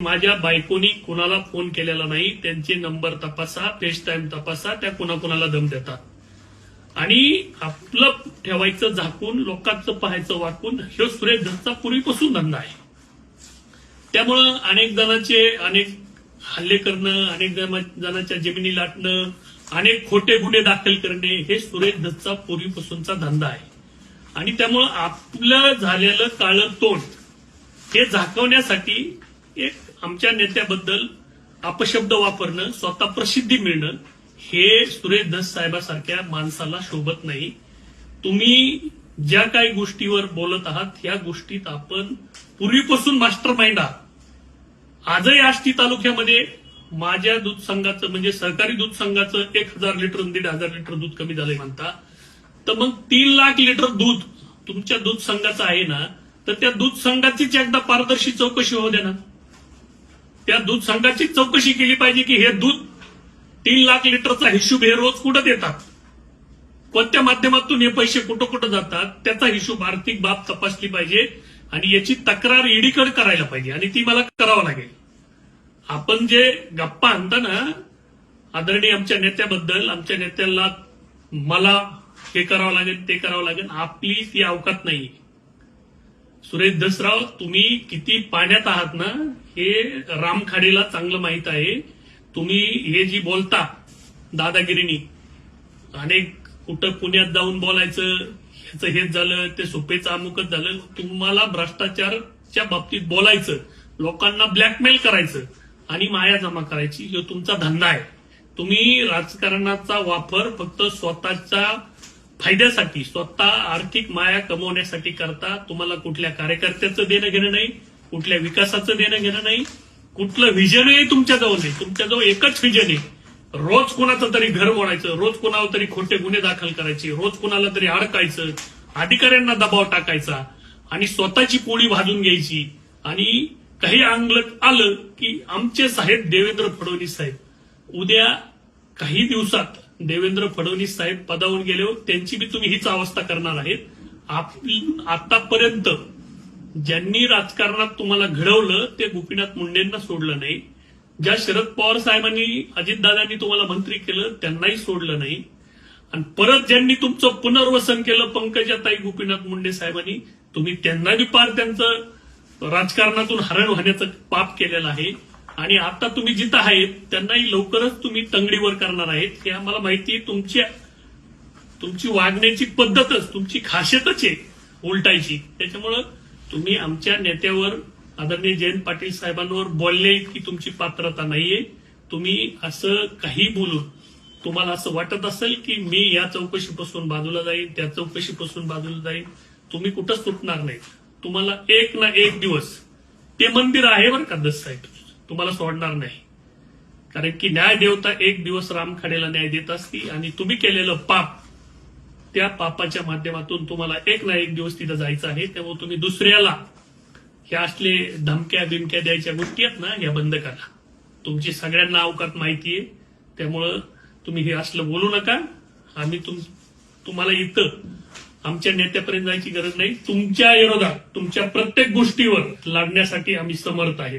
माझ्या बायकोनी कुणाला फोन केलेला नाही, त्यांचे नंबर तपासा, फेस टाइम तपासा, त्या कुणाकुणाला दम देतात आणि आपलं ठेवायचं झाकून, लोकांचं पाहायचं वाकून. हे सुरेश धसचा पूर्वीपासून धंदा आहे. त्यामुळं अनेक हल्ले करणं, अनेक जणांच्या जमिनी लाटणं, अनेक खोटे गुन्हे दाखल करणे, हे सुरेश धसचा पूर्वीपासूनचा धंदा आहे. आणि त्यामुळं आपलं झालेलं काळं तोंड हे झाकवण्यासाठी एक आमच्या नेत्याबद्दल अपशब्द वापरणं, स्वतः प्रसिद्धी मिळणं, हे सुरेश धस साहेबांसारख्या माणसाला शोभत नाही. तुम्ही ज्या काही गोष्टीवर बोलत आहात, या गोष्टीत आपण पूर्वीपासून मास्टर माइंड आहात. आजही आष्टी तालुक्यामध्ये माझ्या दूध संघाचं, म्हणजे सहकारी दूध संघाचं 1000 लिटर 1500 लिटर दूध कमी झालंय म्हणता, तर मग 3 लाख लिटर दूध तुमच्या दूध संघाचं आहे ना, तर त्या दूध संघाचीच एकदा पारदर्शी चौकशी होऊ दे ना. त्या दूध संघाचीच चौकशी केली पाहिजे की हे दूध 3 लाख लिटरचा हिशोब हे रोज कुठं देतात, कोणत्या माध्यमातून हे पैसे कुठं कुठं जातात, त्याचा हिशोब, आर्थिक बाब तपासली पाहिजे आणि याची तक्रार ईडीकडे करायला पाहिजे आणि ती मला करावं लागेल. आपण जे गप्पा आणता ना आदरणीय आमच्या नेत्याबद्दल, आमच्या नेत्याला मला हे करावं लागेल, ते करावं लागेल, आपली ती अवकात नाही. सुरेश धसराव, तुम्ही किती पाण्यात आहात ना, हे रामखाडेला चांगलं माहित आहे. तुम्ही हे जी बोलता दादागिरीनी, अनेक कुठं पुण्यात जाऊन बोलायचं, ह्याचं हेच झालं, ते सोपेचं अमुकच झालं. तुम्हाला भ्रष्टाचारच्या बाबतीत बोलायचं, लोकांना ब्लॅकमेल करायचं आणि माया जमा करायची, जो तुमचा धंदा आहे. तुम्ही राजकारणाचा वापर फक्त स्वतःच्या फायद्यासाठी, स्वतः आर्थिक माया कमवण्यासाठी करता. तुम्हाला कुठल्या कार्यकर्त्याचं देणं घेणं नाही, कुठल्या विकासाचं देणं घेणं नाही, कुठलं व्हिजनही तुमच्याजवळ नाही. तुमच्याजवळ एकच व्हिजन आहे, रोज कुणाचं तरी घर मोडायचं, रोज कुणावर तरी खोटे गुन्हे दाखल करायचे, रोज कुणाला तरी अडकायचं, अधिकाऱ्यांना दबाव टाकायचा आणि स्वतःची पोळी भाजून घ्यायची. आणि काही अंगलट आलं की आमचे साहेब देवेंद्र फडणवीस साहेब, उद्या काही दिवसात देवेंद्र फडणवीस साहेब पदावरून गेल्यावर त्यांची बी तुम्ही हीच अवस्था करणार आहेत. आतापर्यंत ज्यांनी राजकारणात तुम्हाला घडवलं ते गोपीनाथ मुंडेंना सोडलं नाही. ज्या शरद पवार साहेबांनी, अजितदादांनी तुम्हाला मंत्री केलं त्यांनाही सोडलं नाही. आणि परत ज्यांनी तुमचं पुनर्वसन केलं, पंकजाताई गोपीनाथ मुंडे साहेबांनी, तुम्ही त्यांना बी पार त्यांचं राजकारणातून हरण होण्याचं पाप केलेलं आहे. आणि आता तुम्ही जिथं आहेत त्यांनाही लवकरच तुम्ही तंगडीवर करणार आहेत, हे आम्हाला माहिती आहे. तुमची वागण्याची पद्धतच, तुमची खासियतच आहे उलटायची. त्याच्यामुळं तुम्ही आमच्या नेत्यावर, आदरणीय जयंत पाटील साहेबांवर बोलले की तुमची पात्रता नाहीये. तुम्ही असं काही बोलून तुम्हाला असं वाटत असेल की मी या चौकशीपासून बाजूला जाईन, त्या चौकशीपासून बाजूला जाईन, तुम्ही कुठंच सुटणार नाही. तुम्हाला एक ना एक दिवस ते मंदिर आहे बरं का दस साहेब, तुम्हाला सोडणार नाही. कारण की न्याय देवता एक दिवस रामखाडेला न्याय देत असती आणि तुम्ही केलेलं पाप, त्या पापाच्या माध्यमातून तुम्हाला एक ना एक दिवस तिथं जायचं आहे. त्यामुळे तुम्ही दुसऱ्याला ह्या असले धमक्या बिमक्या द्यायच्या गोष्टी आहेत ना, या बंद करा. तुमची सगळ्यांना अवकात माहिती आहे. त्यामुळं तुम्ही हे असलं बोलू नका. आम्ही तुम्हाला इथं आमच्या नेत्यापर्यंत जायची गरज नाही. तुमच्या विरोधात, तुमच्या प्रत्येक गोष्टीवर लढण्यासाठी आम्ही समर्थ आहे.